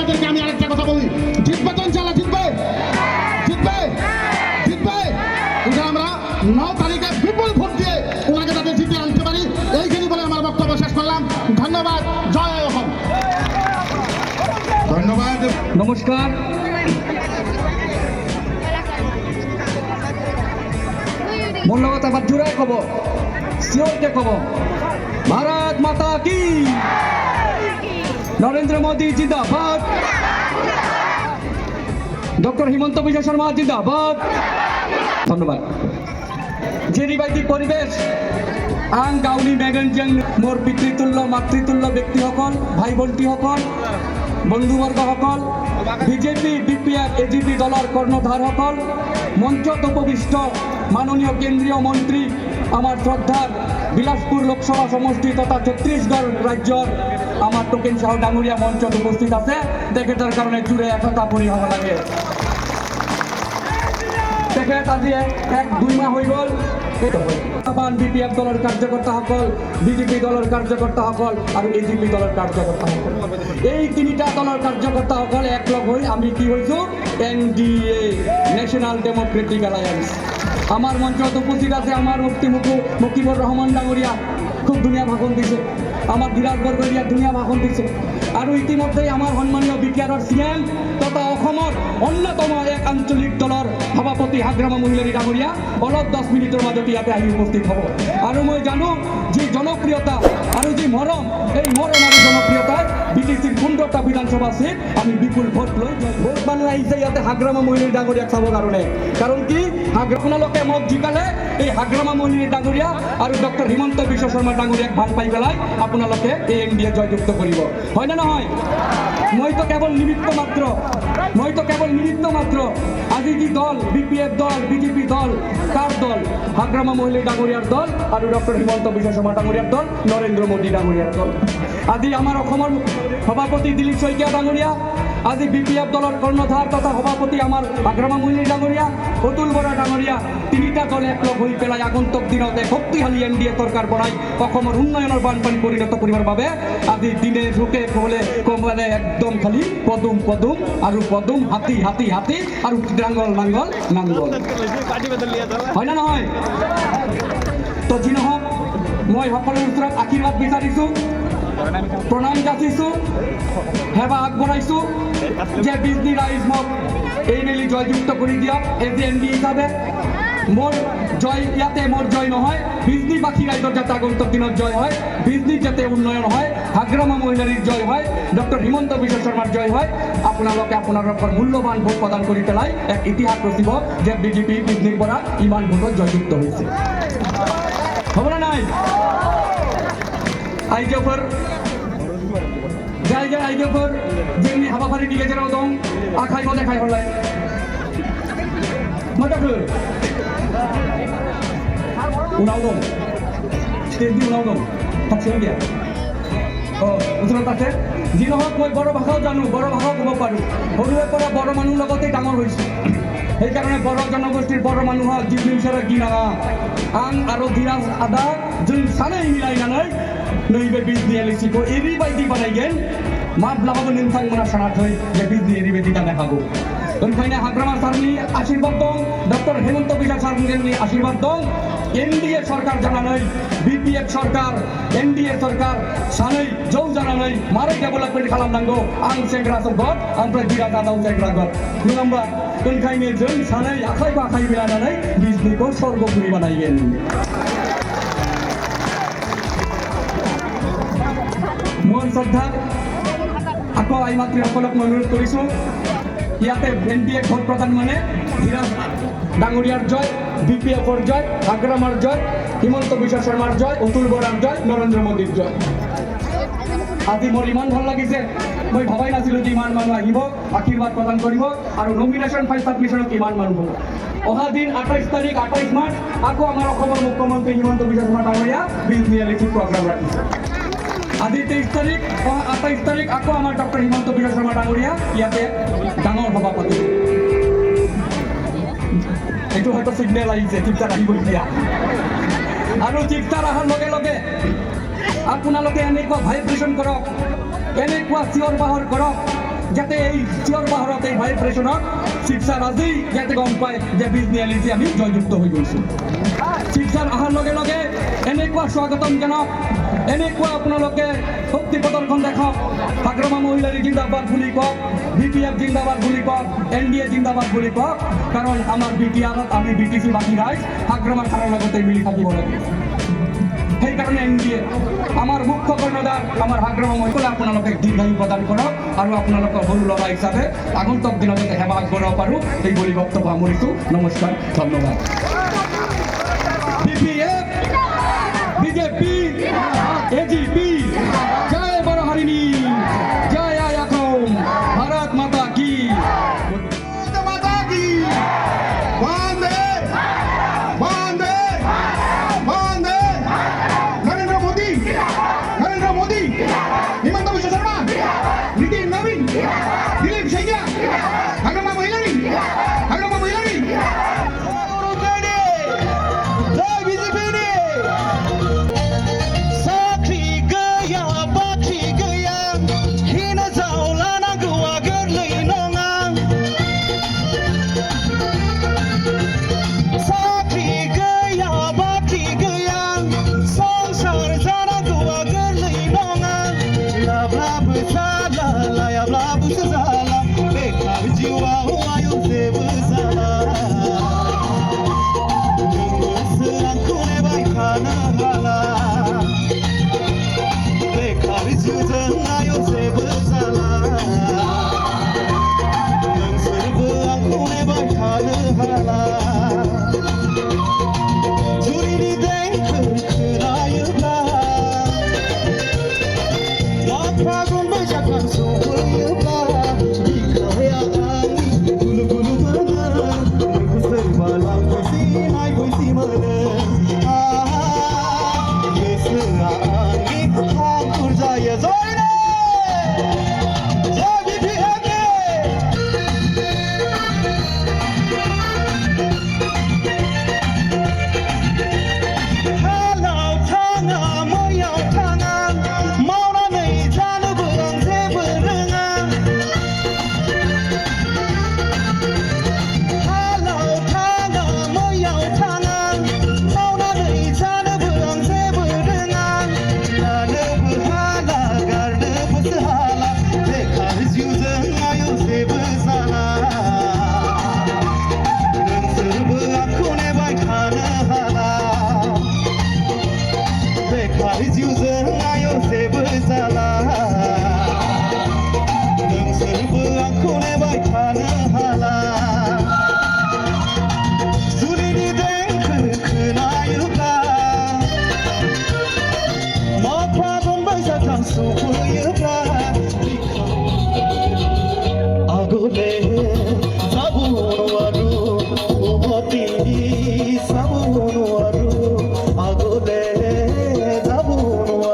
আপনাদেরকে আমি আরেকটা কথা বলি, জিতবে তো ইনশাআল্লাহ, জিতবে জিতবে জিতবে আমরা 9 তারিখে বিপুল ভোট দিয়ে ওনাকে যাতে জিতে আনতে পারি, এইখানে বলে আমার বক্তব্য শেষ করলাম। ধন্যবাদ। জয় অসম। ধন্যবাদ। নমস্কার। মোৰ লগত এবাৰ জোৰে ক'ব, চিঞৰকে ক'ব, ভাৰত মাতা কি, নৰেন্দ্ৰ মোদী জিন্দাবাদ, ডক্টৰ হিমন্ত বিশ্ব শৰ্মা জিন্দাবাদ। ধন্যবাদ। যে ৰিবাইতি পৰিৱেশ আন গাঁৱলী মেগেনজেন মোৰ পিতৃতুল্য মাতৃতুল্য ব্যক্তিসকল, ভাই ভণ্টিসকল, বন্ধুবৰ্গসকল, বিজেপি বিপিএফ এজিপি দলৰ কৰ্ণধাৰসকল, মঞ্চত উপবিষ্ট মাননীয় কেন্দ্ৰীয় মন্ত্ৰী, আমাৰ শ্ৰদ্ধাৰ বিলাসপুৰ লোকসভা সমষ্টি তথা ছত্তীশগড় ৰাজ্যৰ আমাৰ টোকেন সাহু ডাঙৰীয়া মঞ্চত উপস্থিত আছে, তেখেতৰ কাৰণে জোৰে একতা পৰি হ'ব লাগে। তেখেত আজি 1-2 মাহ হৈ গ'ল। বিপিএফ দলৰ কাৰ্যকৰ্তাসকল, বিজেপি দলৰ কাৰ্যকৰ্তাসকল আৰু এজিপি দলৰ কাৰ্যকৰ্তাসকল, এই তিনিটা দলৰ কাৰ্যকৰ্তাসকল একলগ হৈ আমি কি হৈছোঁ, NDA নেশ্যনেল ডেমক্ৰেটিক এলায়েন্স। আমাৰ মঞ্চত উপস্থিত আছে আমাৰ মুফতি মুকিবুৰ ৰহমান ডাঙৰীয়া, খুব ধুনীয়া ভাষণ দিছে। আমাৰ ধীৰাজ বৰগৰীয়াই ধুনীয়া ভাষণ দিছে। আৰু ইতিমধ্যেই আমাৰ সন্মানীয় বিটিআৰৰ CM তথা অসমৰ অন্যতম এক আঞ্চলিক দলৰ সভাপতি হাগ্ৰামা মহিলাৰী ডাঙৰীয়া অলপ 10 মিনিটৰ মাজতে ইয়াতে আহি উপস্থিত হ'ব। আৰু মই জানো যি জনপ্ৰিয়তা আৰু যি মৰম, এই মৰম আৰু জনপ্ৰিয়তাই BTCৰ 15টা বিধানসভা চিট আমি বিপুল ভোট লৈ বহুত মানুহ আহিছে ইয়াতে হাগ্ৰামা মহিলাৰী ডাঙৰীয়াক চাবৰ কাৰণে। কাৰণ কি, আপোনালোকে মোক জিকালে এই হাগ্ৰামা মহিলাৰী ডাঙৰীয়া আৰু ডক্টৰ হিমন্ত বিশ্ব শৰ্মা ডাঙৰীয়াক ভাল পাই পেলাই আপোনালোকে এই NDA জয়যুক্ত কৰিব, হয় না নহয়? মইতো কেৱল নিমিত্ত মাত্ৰ। আজি যি দল, বিপিএফ দল, বিজেপি দল, কাৰ দল? হাগ্ৰামা মহিলাৰী ডাঙৰীয়াৰ দল আৰু ডক্টৰ হিমন্ত বিশ্ব শৰ্মা ডাঙৰীয়াৰ দল, নৰেন্দ্ৰ মোদী ডাঙৰীয়াৰ দল। আজি আমাৰ অসমৰ সভাপতি দিলীপ শইকীয়া ডাঙৰীয়া, আজি বিপিএফ দলৰ কৰ্ণধাৰ তথা সভাপতি আমাৰ হাগ্ৰামা মহিলাৰী ডাঙৰীয়া, অতুল বৰা ডাঙৰীয়া, তিনিটা দল একলগ হৈ পেলাই আগন্তুক দিনতে শক্তিশালী NDA চৰকাৰ বনাই অসমৰ উন্নয়নৰ বানপানী পৰিণত কৰিবৰ বাবে আজি দিনে ঢুকে কমলে একদম খালি পদুম আৰু পদুম, হাতী আৰু নাঙ্গল, হয় না নহয়? তো যি নহওক, মই সকলোৰে ওচৰত আশীৰ্বাদ বিচাৰিছোঁ, প্ৰণাম যাচিছোঁ, সেৱা আগবঢ়াইছোঁ যে বিজনী ৰাইজ মোক এই মেলি জয়যুক্ত কৰি দিয়ক AGND হিচাপে। মোৰ জয় ইয়াতে মোৰ জয় নহয়, বিজনীবাসী ৰাইজৰ যাতে আগন্তুক দিনত জয় হয়, বিজনীৰ যাতে উন্নয়ন হয়, হাগ্ৰামা মহিলাৰীৰ জয় হয়, ডক্টৰ হিমন্ত বিশ্ব শৰ্মাৰ জয় হয়। আপোনালোকে আপোনালোকৰ মূল্যৱান ভোট প্ৰদান কৰি পেলাই এক ইতিহাস ৰচিব যে বিজেপি বিজনীৰ পৰা ইমান ভোটত জয়যুক্ত হৈছে, হ'বনে নাই? आइजोफोर जाय आइजोफोर जोंनि हाबाफारिनि गेजेराव दं, आखाइखौ देखायहरलाय। मा जाखो? उनाव दं, स्टेजनि उनाव दं, खाथियाव गैया। ওচৰত আছে। যি নহওক, মই বড়ো ভাষাও জানো, বড়ো ভাষাও ক'ব পাৰোঁ। সৰুৰে পৰা বড়ো মানুহৰ লগতেই ডাঙৰ হৈছোঁ। সেইকাৰণে বড়ো জনগোষ্ঠীৰ বড়ো মানুহক জিবলিংসারা গিনাঙা आं आरो धीराज आदा जों सानै मिलायनानै नैबे बिजनी एलएसिखौ ओरैबायदि बानायगोन, माब्लाबाबो नोंथांमोना सानाखै जे बिजनी ओरैबायदि जानो हागौ। ओंखायनो हाग्रामा सारनि आशीर्बाद दं, डक्टर हेमन्त बिश्व शर्मानि आशीर्बाद दं। NDA सरकार जानानै, BPF सरकार, NDA सरकार सानै जौ जानानै मारै डेभेलपमेन्ट खालामनांगौ, आं सेंग्रा सम्पद, ओमफ्राय धीराज आदाव सेंग्रा गद, नङा होमबा? ओंखायनो जों सानै आखाइ बाखाइ मिलायनानै बिजनीखौ सर्गपुरी बानायगोन। মোৰ শ্ৰদ্ধা আকৌ আইমাতৃসকলক মই অনুৰোধ কৰিছোঁ, ইয়াতে NDA ভোট প্ৰদান মানে ধীৰাজ ডাঙৰীয়াৰ জয়, BPFৰ জয়, হাগ্ৰামাৰ জয়, হিমন্ত বিশ্ব শৰ্মাৰ জয়, অতুল বৰাৰ জয়, নৰেন্দ্ৰ মোদীৰ জয়। আজি মোৰ ইমান ভাল লাগিছে, মই ভবাই নাছিলোঁ যে ইমান মানুহ আহিব, আশীৰ্বাদ প্ৰদান কৰিব আৰু নমিনেশ্যন ফাইল ছাবমিশ্যনত ইমান মানুহ হ'ব। অহা দিন 28 মাৰ্চ আকৌ আমাৰ অসমৰ মুখ্যমন্ত্ৰী হিমন্ত বিশ্ব শৰ্মা ডাঙৰীয়া বিজনী এলএচি প্ৰগ্ৰাম ৰাখিছে। আজি 23 তাৰিখ, 28 তাৰিখ আকৌ আমাৰ ডক্টৰ হিমন্ত বিশ্ব শৰ্মা ডাঙৰীয়া ইয়াতে ডাঙৰ সভা পাতিব। এইটো হয়তো ছিগনেল আহিছে, চিপ্তাৰ আহিব এতিয়া। আৰু চিপ্তাৰ অহাৰ লগে লগে আপোনালোকে এনেকুৱা ভাইব্ৰেশ্যন কৰক, এনেকুৱা চিঞৰ বাহৰ কৰক যাতে এই চিয়ৰ বাহাৰত এই ভাইব্ৰেশ্যনত শিৱসাৰ আজি যাতে গম পায় যে বিজনেলিজি আমি জয়যুক্ত হৈ গৈছোঁ। শিৱসাৰ অহাৰ লগে লগে এনেকুৱা স্বাগতম জনাওক, এনেকুৱা আপোনালোকে শক্তি প্ৰদৰ্শন দেখাওক, হাগ্ৰামা মহিলাৰী জিন্দাবাদ বুলি কওক, BPF জিন্দাবাদ বুলি কওক, NDA জিন্দাবাদ বুলি কওক, কাৰণ আমাৰ BTRত আমি BTC বাকী ৰাইজ হাগ্ৰামা খাৰৰ লগতে মিলি থাকিব লাগে। সেইকাৰণে NDA আমাৰ মুখ্য কৰ্ণধাৰ আমাৰ হাগ্ৰামা মহিলা আপোনালোকে দীৰ্ঘায়ু প্ৰদান কৰক আৰু আপোনালোকৰ সৰু ল'ৰা হিচাপে আগন্তুক দিনত যাতে সেৱা আগবঢ়াব পাৰোঁ এই বুলি বক্তব্য সামৰিছোঁ। নমস্কাৰ, ধন্যবাদ। BPF, BJP, AGP, জয় বৰহাৰিণী, জয় আই অসম, ভাৰত মাতা কি। মাতা কি বন্দে বন্দে বন্দে নরেন্দ্র মোদী হিমন্ত বিশ্ব শর্মা, নীতিন নবীন, দিলীপ সাইয়া, হাগ্রামা মহিলারি জয় বিজেপি রে। साख्रि गैया बाख्रि गैया हिनजाव लानांगौआ गोरलै नङा। साख्रि गैया बाख्रि गैया संसार जानांगौआ गोरलै नङा। लाब्लाबो जाला लायाब्लाबो जाला बेखार जिउआव आयौ जेबो जाला। नोंसो आंखौ नेबाय थानो हाला बेखार जिउजों आयौ जेबो जाला। नोंसोरबो आंखौ नेबाय थानो हाला। जुरिनि देंखो खोनायोब्ला माग फागुन बैसाग दान सफैयोब्ला बिखाया आंनि गुलु गुलु मोनो। नोंखौ सोरबा लांफैसि नायफैसि मोनो। गोसोआ आंनि हाखुर जायो। जय रे जय BPF रे। हालाव थाङा मैयाव थाङा मावनानै जानोबो आं जेबो रोङा। हालाव थाङा मैयाव थाङा मावनानै जानोबो आं जेबो रोङा। लानोबो हाला गारनोबोसो हाला बेखार जिउजों आयौ जेबो जाला। नोंसोरबो आंखौ नेबाय थानो हाला बेखार जिउजों आयौ जेबो जाला। नोंसोरबो आंखौ नेबाय थानो हाला। जुलिनि देंखो खोनायोब्ला माग फागुन बैसाग दान सफैयोब्ला আগলে যাব নোৱাৰো উভতি চাব নোৱাৰো। আগলে যাব নোৱাৰো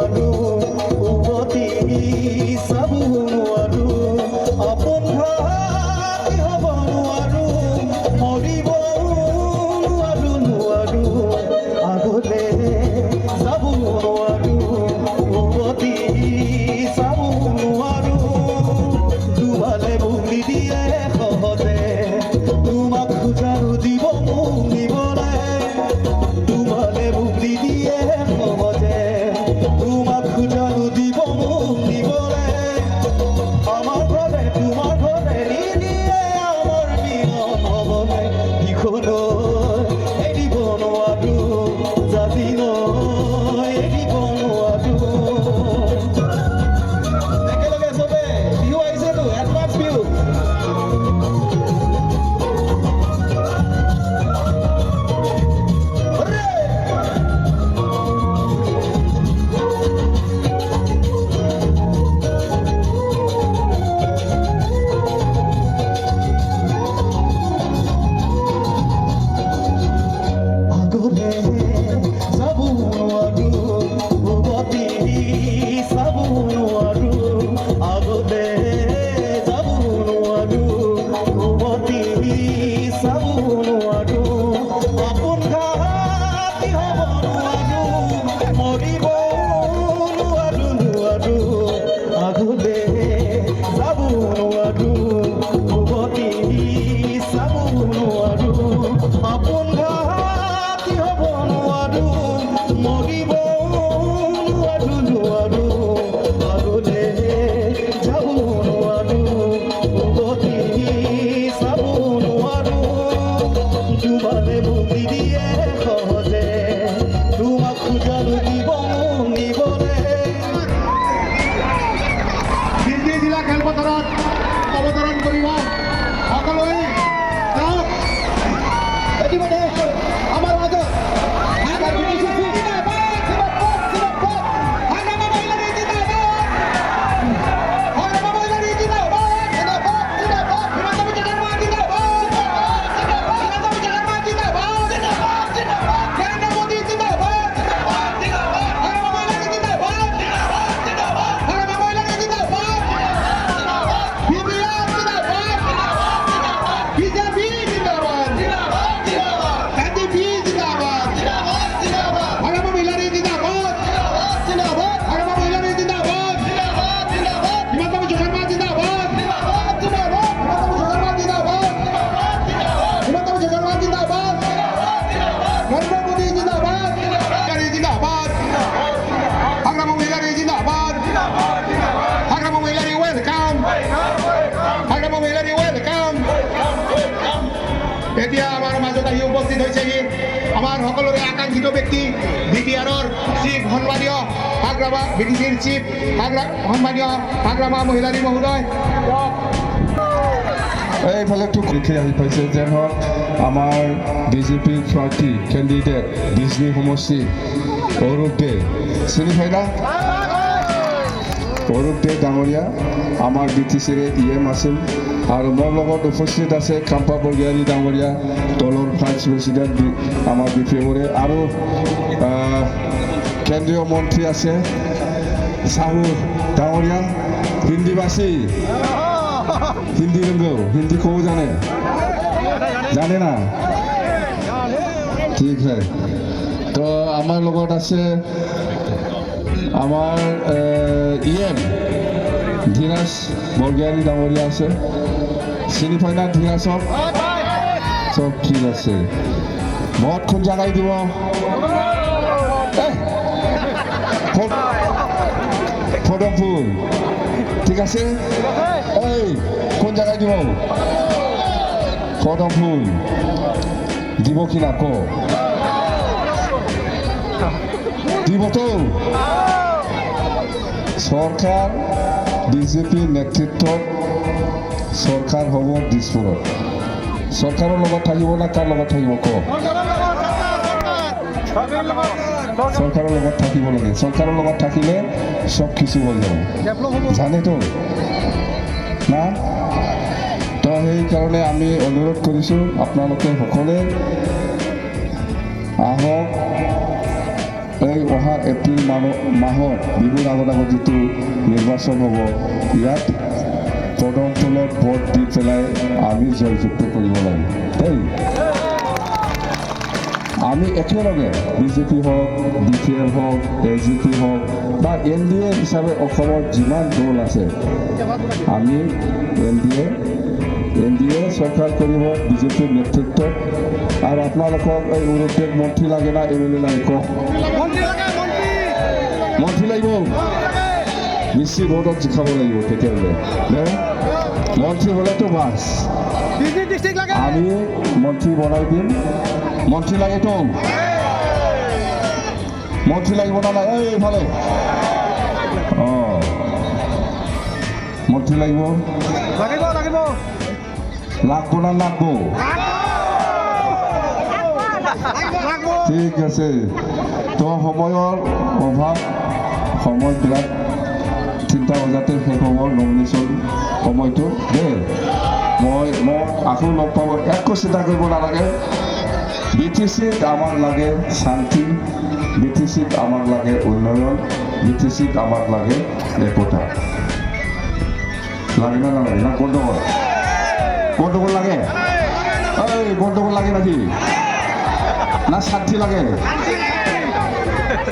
উপস্থিত হৈছেহি আমাৰ সকলোৰে আকাংক্ষিত ব্যক্তি BTR-ৰ চিফ সন্মানীয় হাগ্ৰামা BTC-ৰ চিফ সন্মানীয় হাগ্ৰামা মহিলাৰী মহোদয় এইফালে লিখি আহি পাইছে যেন হওক আমাৰ বিজেপিৰ প্ৰাৰ্থী কেণ্ডিডেট বিজনী সমষ্টি অৰূপ দে চিনি পাই না অৰূপ দে ডাঙৰীয়া আমাৰ BTC-ৰ EM আছিল আৰু মোৰ লগত উপস্থিত আছে কাম্পা বৰগিয়াৰী ডাঙৰীয়া দলৰ ভাইচ প্ৰেচিডেণ্ট আমাৰ BPM-ৰে আৰু কেন্দ্ৰীয় মন্ত্ৰী আছে চাহু ডাঙৰীয়া হিন্দীভাষী হিন্দী রঙ্গো হিন্দি কো জানে না ঠিক আছে তো আমার লগত আছে আমার EM ধীৰাজ বৰগিয়াৰী ডাঙৰীয়া আছে চিনি পাই না ধীৰাজক চব ঠিক আছে ভোট কোন জায়গায় দিব পদমপুৰ ঠিক আছে এই কোন জায়গায় দিব পদমপুৰ দিব কি না কো দিব তো সৰকাৰ বিজেপি নেতৃত্বত সৰকাৰ হব দিছপুৰত সরকারের লগত থাকিব না কার লগত থাকিব কো সরকারের লগত থাকিব লাগে সরকারের লগত থাকিলে সব কিছু হৈ যাব জানে তো না তো সেইকাৰণে আমি অনুৰোধ কৰিছোঁ আপোনালোকে সকলোৱে আহক এই অহা এপ্ৰিল মাহত বিহুৰ আগত যিটো নিৰ্বাচন হ'ব ইয়াত পদমপুৰত ভোট দি পেলাই আমি জয়যুক্ত কৰিব লাগে দেই আমি একেলগে বিজেপি হওক BPM হওক AGP হওক বা NDA হিচাপে অসমত যিমান দল আছে আমি NDA চৰকাৰ কৰিব বিজেপিৰ নেতৃত্বত আৰু আপোনালোকক এই অৰূপ মন্ত্ৰী লাগে না MLA লাগে কওক মন্ত্ৰী লাগিব মিছি ভোটত জিকাব লাগিব তেতিয়াহ'লে মন্ত্ৰী হ'লেতো বাছ আমি মন্ত্ৰী বনাই দিম মন্ত্ৰী লাগে তো মন্ত্ৰী লাগিব না নাই এইফালে মন্ত্ৰী লাগিব লাগব না লাগব ঠিক আছে তো সময়ৰ অভাৱ সময় বিৰাট 3টা বজাতে শেষ হ'ব নমিনেশ্যন সময়টো দেই মোক আকৌ লগ পাব একো চিন্তা কৰিব নালাগে BTC-ত আমাক লাগে শান্তি BTC-ত আমাক লাগে উন্নয়ন BTC-ত আমাক লাগে একতা লাগে না নালাগে না গণ্ডগোল লাগে এই গণ্ডগোল লাগে নাকি না শান্তি লাগে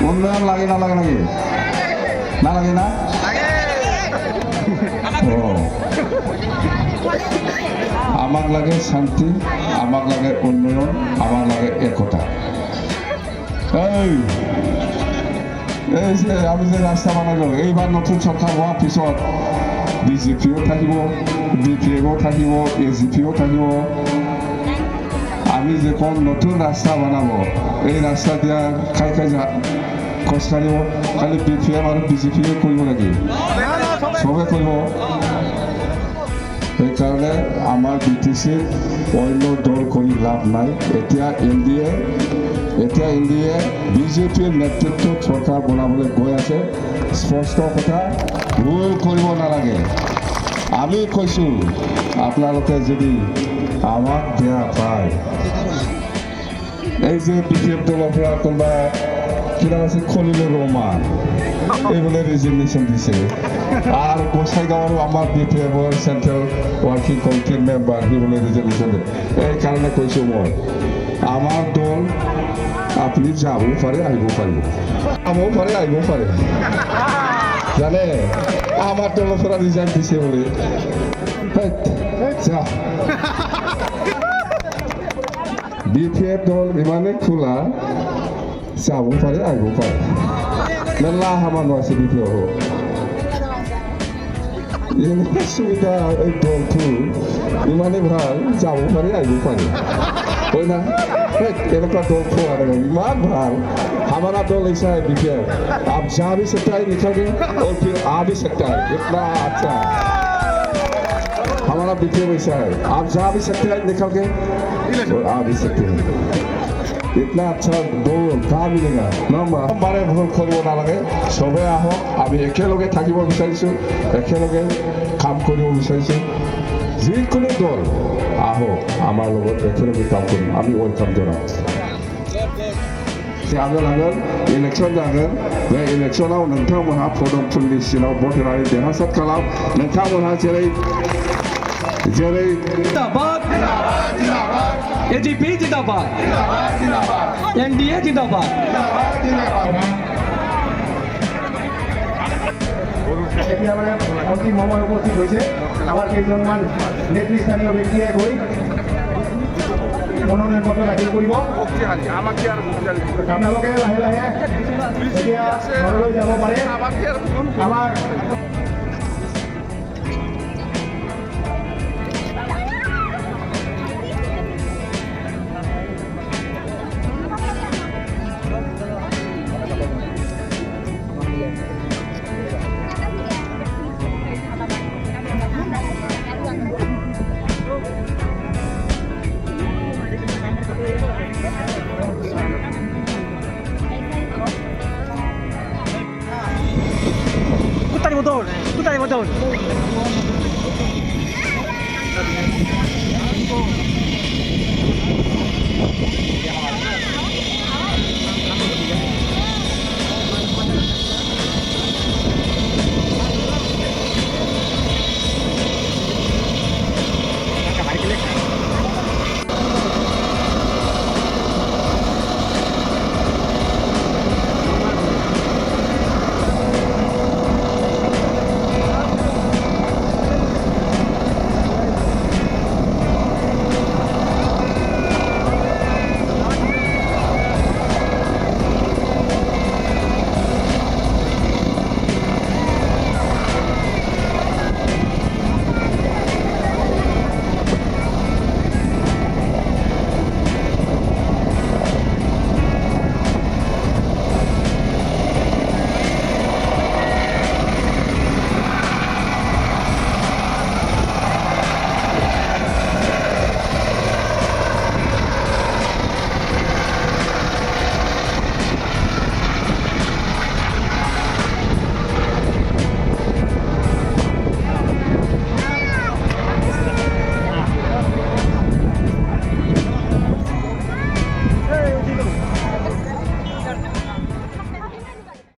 উন্নয়ন লাগে নালাগে নাকি নালাগে না আমাক লাগে শান্তি আমাক লাগে উন্নয়ন আমাক লাগে একতা এই যে আমি যে ৰাস্তা বনালোঁ এইবাৰ নতুন চৰকাৰ হোৱাৰ পিছত BJP-ও থাকিব BPM-ও থাকিব AGP-ও থাকিব আমি যখন নতুন রাস্তা বানাবো এই রাস্তা দিয়া খাই খোজ কাঢ়িব খালি BPM আৰু BJP-য়ে কৰিব লাগে সবে কৰিব সেইকাৰণে আমাৰ BTC-ত অন্য দল কৰি লাভ নাই এতিয়া NDA BJP-ৰ নেতৃত্বত চৰকাৰ বনাবলৈ গৈ আছে স্পষ্ট কথা ভুল কৰিব নালাগে আমি কৈছোঁ আপোনালোকে যদি আমাক বেয়া পায় এই যে BPM দলৰ পৰা কোনোবা কিবা আছে খলিলুৰ ৰহমান এইবোলে ৰিজিগনেশ্যন দিছে আৰু গোসাইগাঁৱৰো আমাৰ BPM-ৰ চেণ্ট্ৰেল ৱৰ্কিং কমিটিৰ মেম্বাৰ সি বোলে ৰিজিগনেশ্যন দিয়ে এইকাৰণে কৈছোঁ মই আমাৰ দল আপুনি যাবও পাৰে আহিব পাৰে জানে আমাৰ দলেৰ পৰা ৰিজাইন দিছে বলে BPM দল ইমানেই খোলা যাব পাৰে আহিব পাৰে মেলা মানুহ আছে BPM এনেকুৱা সুবিধা এই দলটো ইমানেই ভাল যাব পাৰে আহিব পাৰে হয় না এনেকুৱা দল খোৱা নাই ইমান ভাল हमारा दल ऐसा है बीपीआर आप जहाँ भी सकता है लिखोगे और फिर आ भी सकता है इतना अच्छा हमारा बीपीआर ऐसा है आप जहाँ भी सकते हैं लिखोगे और आ भी सकते हैं इतना अच्छा दल कहाँ मिलेगा বাৰে ভুল কৰিব নালাগে চবে আহক আমি একেলগে থাকিব বিচাৰিছোঁ একেলগে কাম কৰিব বিচাৰিছোঁ যিকোনো দল আহক আমাৰ লগত একেলগে কাম কৰিম আমি ৱেলকাম জনাম आगोल इलेक्शन जागोन बे इलेक्शनाव नोंथांमोनहा पदमफुलनि सिङाव भट होनानै देरहासार खालाम नोंथांमोनहा जेरै जिंदाबाद एजीपी जिंदाबाद एनडीए जिंदाबाद এতিয়া মানে অন্তিম সময় উপস্থিত হৈছে আমাৰ কেইজনমান নেতৃস্থানীয় ব্যক্তিয়ে গৈ মনোনয়ন পত্ৰ দাখিল কৰিব আপোনালোকে লাহে লাহে এতিয়া ঘৰলৈ যাব পাৰে আমাৰ Putar botón.